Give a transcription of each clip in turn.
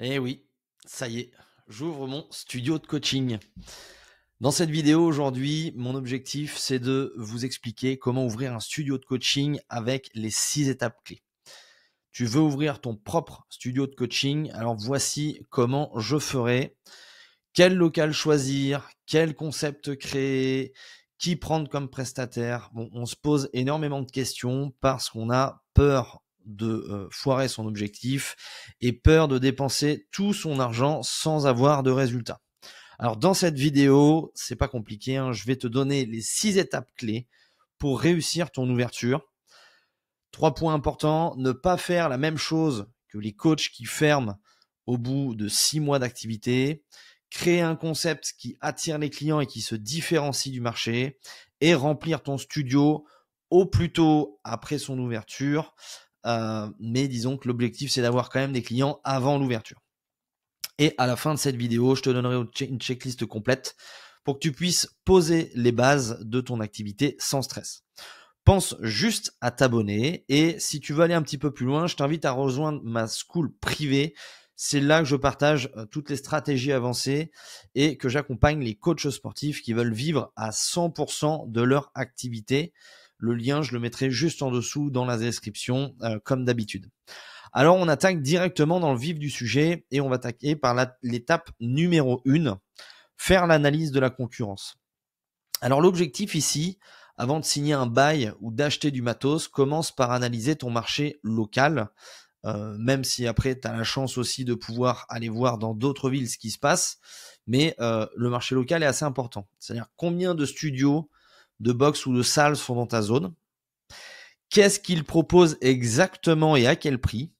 Eh oui, ça y est, j'ouvre mon studio de coaching. Dans cette vidéo aujourd'hui, mon objectif, c'est de vous expliquer comment ouvrir un studio de coaching avec les 6 étapes clés. Tu veux ouvrir ton propre studio de coaching, alors voici comment je ferai. Quel local choisir, quel concept créer, qui prendre comme prestataire. Bon, on se pose énormément de questions parce qu'on a peur de foirer son objectif et peur de dépenser tout son argent sans avoir de résultat. Alors dans cette vidéo, c'est pas compliqué, hein, je vais te donner les 6 étapes clés pour réussir ton ouverture. 3 points importants, ne pas faire la même chose que les coachs qui ferment au bout de 6 mois d'activité, créer un concept qui attire les clients et qui se différencie du marché, et remplir ton studio au plus tôt après son ouverture. Mais disons que l'objectif, c'est d'avoir quand même des clients avant l'ouverture. Et à la fin de cette vidéo, je te donnerai une checklist complète pour que tu puisses poser les bases de ton activité sans stress. Pense juste à t'abonner et si tu veux aller un petit peu plus loin, je t'invite à rejoindre ma school privée. C'est là que je partage toutes les stratégies avancées et que j'accompagne les coachs sportifs qui veulent vivre à 100% de leur activité. Le lien, je le mettrai juste en dessous dans la description, comme d'habitude. Alors, on attaque directement dans le vif du sujet et on va attaquer par l'étape numéro 1, faire l'analyse de la concurrence. Alors, l'objectif ici, avant de signer un bail ou d'acheter du matos, commence par analyser ton marché local, même si après, tu as la chance aussi de pouvoir aller voir dans d'autres villes ce qui se passe, mais le marché local est assez important. C'est-à-dire combien de studios, de box ou de salles sont dans ta zone, qu'est-ce qu'ils proposent exactement et à quel prix,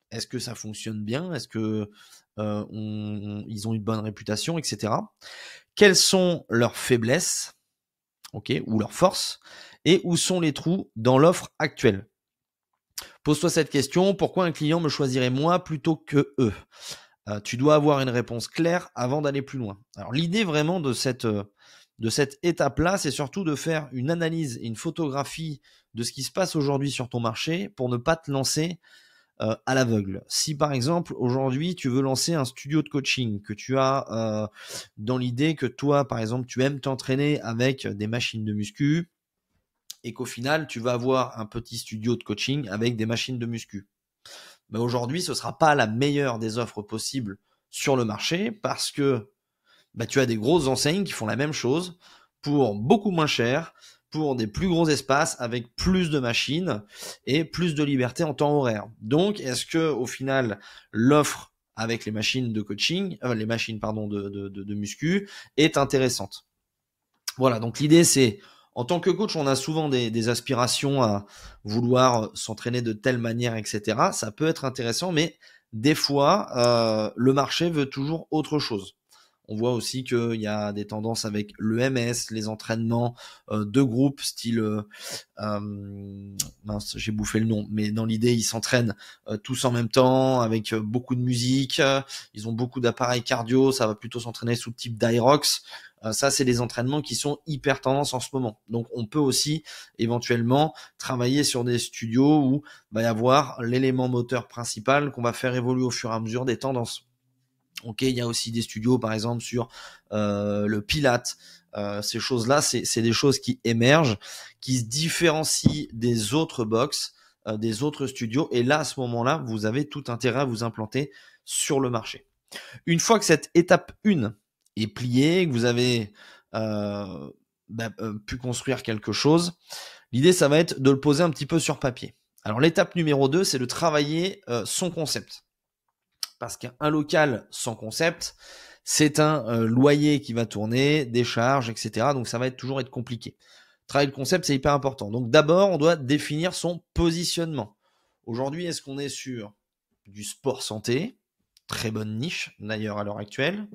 est-ce que ça fonctionne bien, est-ce que ils ont une bonne réputation, etc. Quelles sont leurs faiblesses, ok, ou leurs forces, et où sont les trous dans l'offre actuelle. Pose-toi cette question, pourquoi un client me choisirait moi plutôt que eux? Tu dois avoir une réponse claire avant d'aller plus loin. Alors l'idée vraiment de cette étape-là, c'est surtout de faire une analyse et une photographie de ce qui se passe aujourd'hui sur ton marché pour ne pas te lancer à l'aveugle. Si par exemple aujourd'hui tu veux lancer un studio de coaching, que tu as dans l'idée que toi par exemple tu aimes t'entraîner avec des machines de muscu et qu'au final tu vas avoir un petit studio de coaching avec des machines de muscu. Mais aujourd'hui ce sera pas la meilleure des offres possibles sur le marché parce que tu as des grosses enseignes qui font la même chose pour beaucoup moins cher, pour des plus gros espaces avec plus de machines et plus de liberté en temps horaire. Donc, est-ce que au final l'offre avec les machines de coaching, les machines pardon de muscu est intéressante? Voilà. Donc l'idée c'est en tant que coach, on a souvent des aspirations à vouloir s'entraîner de telle manière, etc. Ça peut être intéressant, mais des fois, le marché veut toujours autre chose. On voit aussi qu'il y a des tendances avec l'EMS, les entraînements de groupe, style mince, j'ai bouffé le nom, mais dans l'idée, ils s'entraînent tous en même temps, avec beaucoup de musique, ils ont beaucoup d'appareils cardio, ça va plutôt s'entraîner sous type d'Irox. Ça, c'est des entraînements qui sont hyper tendance en ce moment. Donc, on peut aussi éventuellement travailler sur des studios où va y avoir l'élément moteur principal qu'on va faire évoluer au fur et à mesure des tendances. Ok, il y a aussi des studios, par exemple, sur le Pilate. Ces choses-là, c'est des choses qui émergent, qui se différencient des autres box, des autres studios. Et là, à ce moment-là, vous avez tout intérêt à vous implanter sur le marché. Une fois que cette étape 1 est pliée, que vous avez pu construire quelque chose, l'idée, ça va être de le poser un petit peu sur papier. Alors, l'étape numéro 2, c'est de travailler son concept. Parce qu'un local sans concept, c'est un loyer qui va tourner, des charges, etc. Donc ça va toujours être compliqué. Travailler le concept, c'est hyper important. Donc d'abord, on doit définir son positionnement. Aujourd'hui, est-ce qu'on est sur du sport santé? Très bonne niche, d'ailleurs, à l'heure actuelle.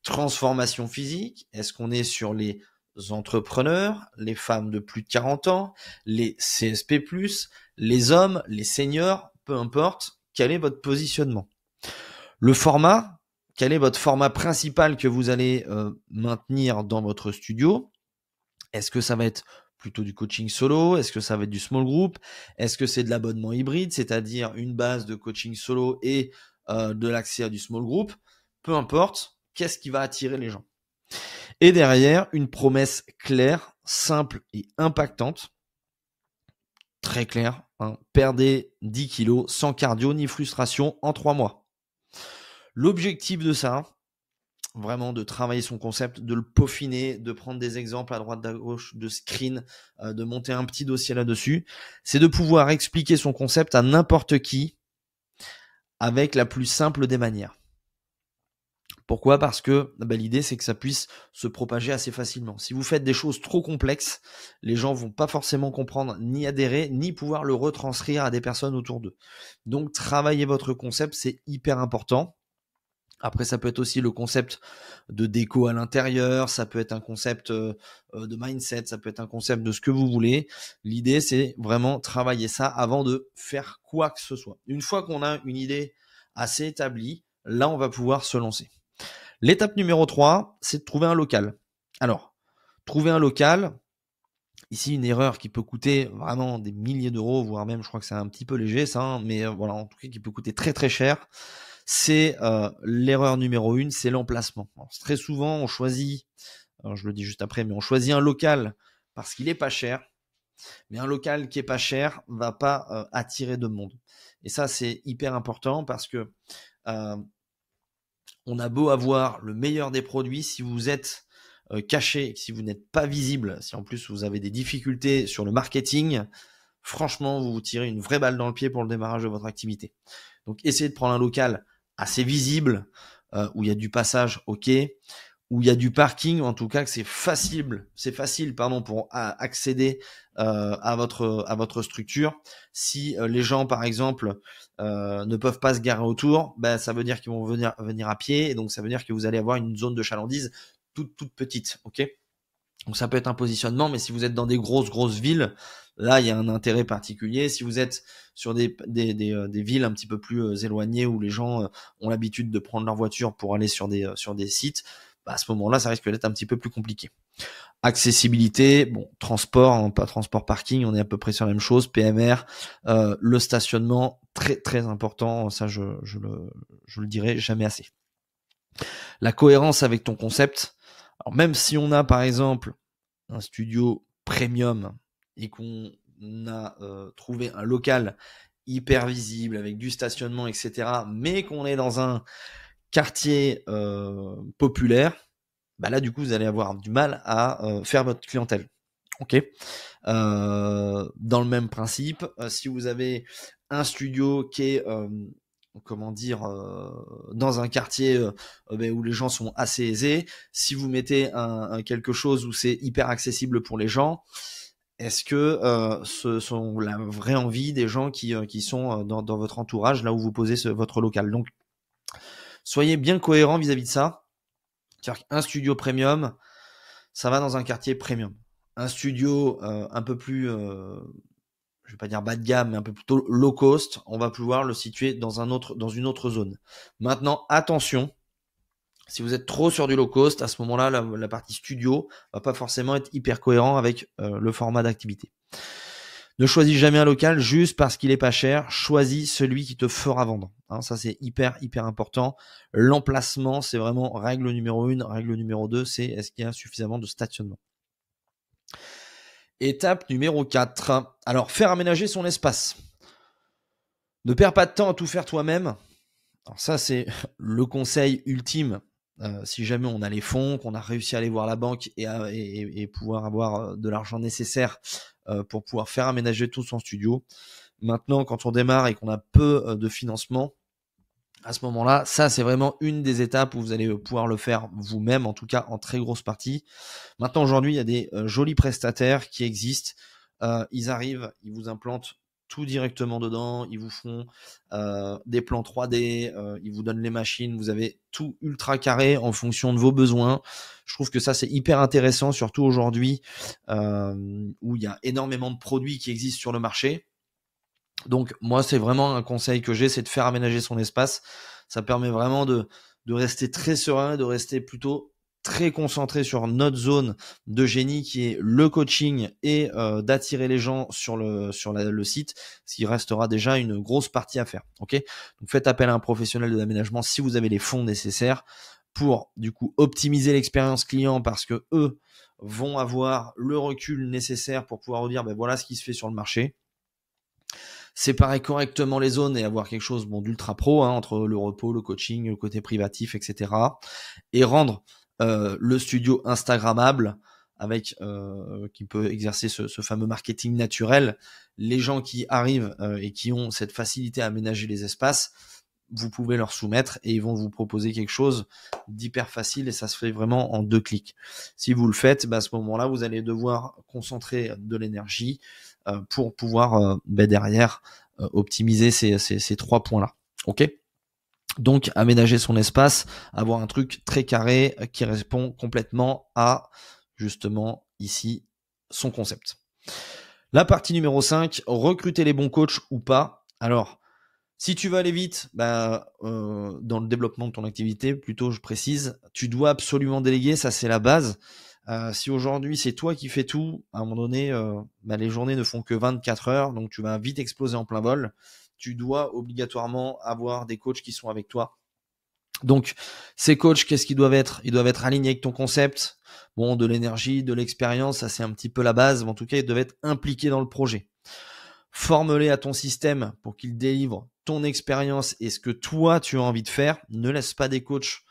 Transformation physique. Est-ce qu'on est sur les entrepreneurs, les femmes de plus de 40 ans, les CSP+, les hommes, les seniors, peu importe, quel est votre positionnement? Le format, quel est votre format principal que vous allez maintenir dans votre studio? Est-ce que ça va être plutôt du coaching solo? Est-ce que ça va être du small group? Est-ce que c'est de l'abonnement hybride, c'est-à-dire une base de coaching solo et de l'accès à du small group, peu importe, qu'est-ce qui va attirer les gens. Et derrière, une promesse claire, simple et impactante, très claire, hein, perdez 10 kilos sans cardio ni frustration en 3 mois. L'objectif de ça, vraiment de travailler son concept, de le peaufiner, de prendre des exemples à droite à gauche, de screen, de monter un petit dossier là-dessus, c'est de pouvoir expliquer son concept à n'importe qui avec la plus simple des manières. Pourquoi ? Parce que l'idée, c'est que ça puisse se propager assez facilement. Si vous faites des choses trop complexes, les gens vont pas forcément comprendre, ni adhérer, ni pouvoir le retranscrire à des personnes autour d'eux. Donc, travailler votre concept, c'est hyper important. Après, ça peut être aussi le concept de déco à l'intérieur, ça peut être un concept de mindset, ça peut être un concept de ce que vous voulez. L'idée, c'est vraiment travailler ça avant de faire quoi que ce soit. Une fois qu'on a une idée assez établie, là, on va pouvoir se lancer. L'étape numéro 3, c'est de trouver un local. Alors, trouver un local, ici une erreur qui peut coûter vraiment des milliers d'euros, voire même, je crois que c'est un petit peu léger ça, hein, mais voilà, en tout cas qui peut coûter très très cher. C'est l'erreur numéro 1, c'est l'emplacement. Alors, très souvent, on choisit, alors je le dis juste après, mais on choisit un local parce qu'il est pas cher, mais un local qui est pas cher va pas attirer de monde. Et ça, c'est hyper important parce que on a beau avoir le meilleur des produits, si vous êtes caché, si vous n'êtes pas visible, si en plus vous avez des difficultés sur le marketing, franchement, vous vous tirez une vraie balle dans le pied pour le démarrage de votre activité. Donc, essayez de prendre un local assez visible, où il y a du passage, ok, où il y a du parking, ou en tout cas que c'est facile, pour accéder à votre structure. Si les gens, par exemple, ne peuvent pas se garer autour, ça veut dire qu'ils vont venir à pied, et donc ça veut dire que vous allez avoir une zone de chalandise toute petite, ok. Donc ça peut être un positionnement, mais si vous êtes dans des grosses villes, là il y a un intérêt particulier. Si vous êtes sur des villes un petit peu plus éloignées où les gens ont l'habitude de prendre leur voiture pour aller sur des sites, à ce moment-là ça risque d'être un petit peu plus compliqué. Accessibilité, bon, transport, hein, pas transport parking, on est à peu près sur la même chose. PMR, le stationnement, très très important, ça je le dirai jamais assez. La cohérence avec ton concept. Alors même si on a par exemple un studio premium et qu'on a trouvé un local hyper visible avec du stationnement, etc., mais qu'on est dans un quartier populaire, là du coup vous allez avoir du mal à faire votre clientèle. Ok. Dans le même principe, si vous avez un studio qui est dans un quartier où les gens sont assez aisés, si vous mettez un quelque chose où c'est hyper accessible pour les gens, est-ce que ce sont la vraie envie des gens qui sont dans votre entourage, là où vous posez votre local? Donc, soyez bien cohérent vis-à-vis de ça. C'est-à-dire qu'un studio premium, ça va dans un quartier premium. Un studio un peu plus je vais pas dire bas de gamme, mais un peu plutôt low cost, on va pouvoir le situer dans une autre zone. Maintenant, attention, si vous êtes trop sur du low cost, à ce moment-là, la partie studio va pas forcément être hyper cohérent avec le format d'activité. Ne choisis jamais un local juste parce qu'il est pas cher. Choisis celui qui te fera vendre. Hein, ça, c'est hyper important. L'emplacement, c'est vraiment règle numéro 1. Règle numéro 2, c'est est-ce qu'il y a suffisamment de stationnement. Étape numéro 4. Alors, faire aménager son espace. Ne perds pas de temps à tout faire toi-même. Alors ça, c'est le conseil ultime. Si jamais on a les fonds, qu'on a réussi à aller voir la banque et pouvoir avoir de l'argent nécessaire pour pouvoir faire aménager tout son studio. Maintenant, quand on démarre et qu'on a peu de financement, à ce moment-là, ça c'est vraiment une des étapes où vous allez pouvoir le faire vous-même, en tout cas en très grosse partie. Maintenant, aujourd'hui, il y a des jolis prestataires qui existent. Ils arrivent, ils vous implantent tout directement dedans, ils vous font des plans 3D, ils vous donnent les machines, vous avez tout ultra carré en fonction de vos besoins. Je trouve que ça c'est hyper intéressant, surtout aujourd'hui où il y a énormément de produits qui existent sur le marché. Donc moi c'est vraiment un conseil que j'ai, c'est de faire aménager son espace. Ça permet vraiment de rester très serein, de rester plutôt très concentré sur notre zone de génie qui est le coaching et d'attirer les gens sur le site, ce qui restera déjà une grosse partie à faire. Ok, donc faites appel à un professionnel de l'aménagement si vous avez les fonds nécessaires pour du coup optimiser l'expérience client, parce que eux vont avoir le recul nécessaire pour pouvoir vous dire ben voilà ce qui se fait sur le marché. Séparer correctement les zones et avoir quelque chose d'ultra pro entre le repos, le coaching, le côté privatif, etc. Et rendre le studio instagrammable avec qui peut exercer ce fameux marketing naturel. Les gens qui arrivent et qui ont cette facilité à aménager les espaces, vous pouvez leur soumettre et ils vont vous proposer quelque chose d'hyper facile, et ça se fait vraiment en 2 clics. Si vous le faites, à ce moment-là, vous allez devoir concentrer de l'énergie pour pouvoir derrière optimiser ces 3 points-là. Ok ? Donc, aménager son espace, avoir un truc très carré qui répond complètement à, justement, ici, son concept. La partie numéro 5, recruter les bons coachs ou pas. Alors, si tu veux aller vite, dans le développement de ton activité, plutôt je précise, tu dois absolument déléguer, ça c'est la base. Si aujourd'hui c'est toi qui fais tout, à un moment donné, les journées ne font que 24 heures, donc tu vas vite exploser en plein vol. Tu dois obligatoirement avoir des coachs qui sont avec toi. Donc ces coachs, qu'est-ce qu'ils doivent être ? Ils doivent être alignés avec ton concept. Bon, de l'énergie, de l'expérience, ça c'est un petit peu la base, mais en tout cas ils doivent être impliqués dans le projet. Forme-les à ton système pour qu'ils délivrent ton expérience et ce que toi tu as envie de faire. Ne laisse pas des coachs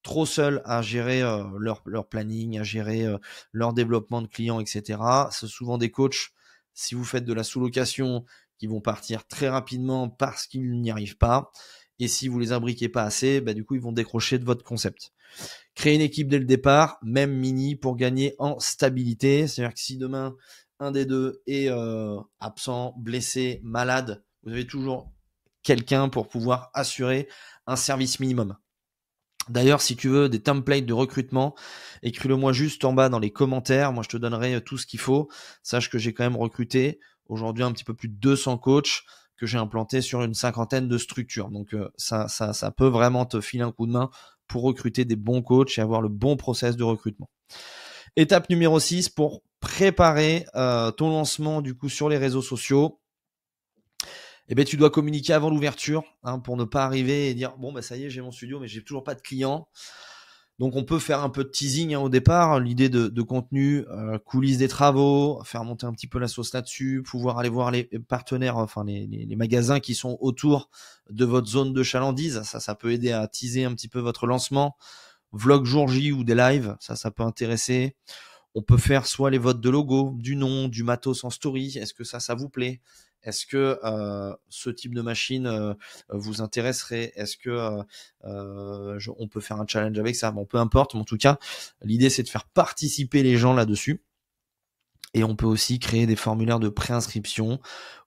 trop seuls à gérer leur planning, à gérer leur développement de clients, etc. C'est souvent des coachs, si vous faites de la sous-location, qui vont partir très rapidement parce qu'ils n'y arrivent pas. Et si vous les imbriquez pas assez, du coup ils vont décrocher de votre concept. Créer une équipe dès le départ, même mini, pour gagner en stabilité. C'est-à-dire que si demain un des deux est absent, blessé, malade, vous avez toujours quelqu'un pour pouvoir assurer un service minimum. D'ailleurs, si tu veux des templates de recrutement, écris-le moi juste en bas dans les commentaires. Moi, je te donnerai tout ce qu'il faut. Sache que j'ai quand même recruté aujourd'hui un petit peu plus de 200 coachs que j'ai implantés sur une 50aine de structures. Donc, ça peut vraiment te filer un coup de main pour recruter des bons coachs et avoir le bon process de recrutement. Étape numéro 6, pour préparer ton lancement du coup sur les réseaux sociaux. Tu dois communiquer avant l'ouverture pour ne pas arriver et dire ça y est, j'ai mon studio mais j'ai toujours pas de clients. Donc on peut faire un peu de teasing au départ, l'idée de contenu, coulisses des travaux, faire monter un petit peu la sauce là-dessus, pouvoir aller voir les partenaires, enfin les magasins qui sont autour de votre zone de chalandise. Ça peut aider à teaser un petit peu votre lancement. Vlog jour J ou des lives, ça peut intéresser. On peut faire soit les votes de logo, du nom, du matos en story. Est-ce que ça vous plaît ? Est-ce que ce type de machine vous intéresserait ? Est-ce que on peut faire un challenge avec ça ? Peu importe, mais en tout cas, l'idée c'est de faire participer les gens là-dessus. Et on peut aussi créer des formulaires de préinscription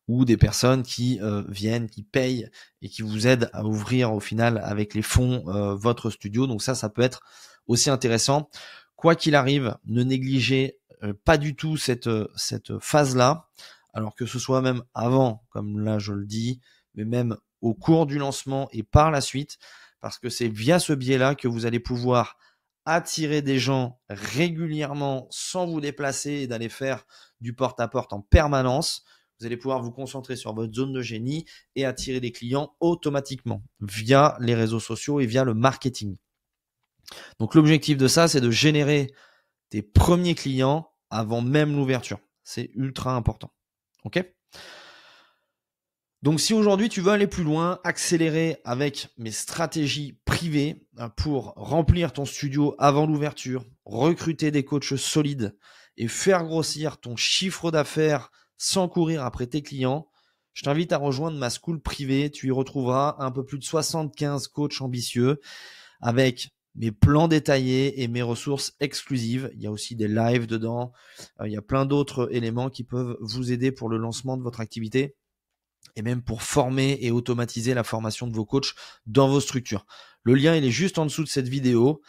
ou des personnes qui viennent, qui payent et qui vous aident à ouvrir au final avec les fonds votre studio. Donc ça peut être aussi intéressant. Quoi qu'il arrive, ne négligez pas du tout cette phase-là, alors que ce soit même avant, comme là je le dis, mais même au cours du lancement et par la suite, parce que c'est via ce biais-là que vous allez pouvoir attirer des gens régulièrement sans vous déplacer et d'aller faire du porte-à-porte en permanence. Vous allez pouvoir vous concentrer sur votre zone de génie et attirer des clients automatiquement via les réseaux sociaux et via le marketing. Donc l'objectif de ça, c'est de générer tes premiers clients avant même l'ouverture. C'est ultra important. Ok ? Donc si aujourd'hui tu veux aller plus loin, accélérer avec mes stratégies privées pour remplir ton studio avant l'ouverture, recruter des coachs solides et faire grossir ton chiffre d'affaires sans courir après tes clients, je t'invite à rejoindre ma school privée. Tu y retrouveras un peu plus de 75 coachs ambitieux avec mes plans détaillés et mes ressources exclusives. Il y a aussi des lives dedans. Il y a plein d'autres éléments qui peuvent vous aider pour le lancement de votre activité et même pour former et automatiser la formation de vos coachs dans vos structures. Le lien, il est juste en dessous de cette vidéo.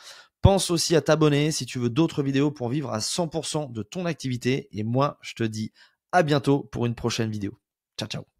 Pense aussi à t'abonner si tu veux d'autres vidéos pour vivre à 100% de ton activité. Et moi, je te dis à bientôt pour une prochaine vidéo. Ciao, ciao.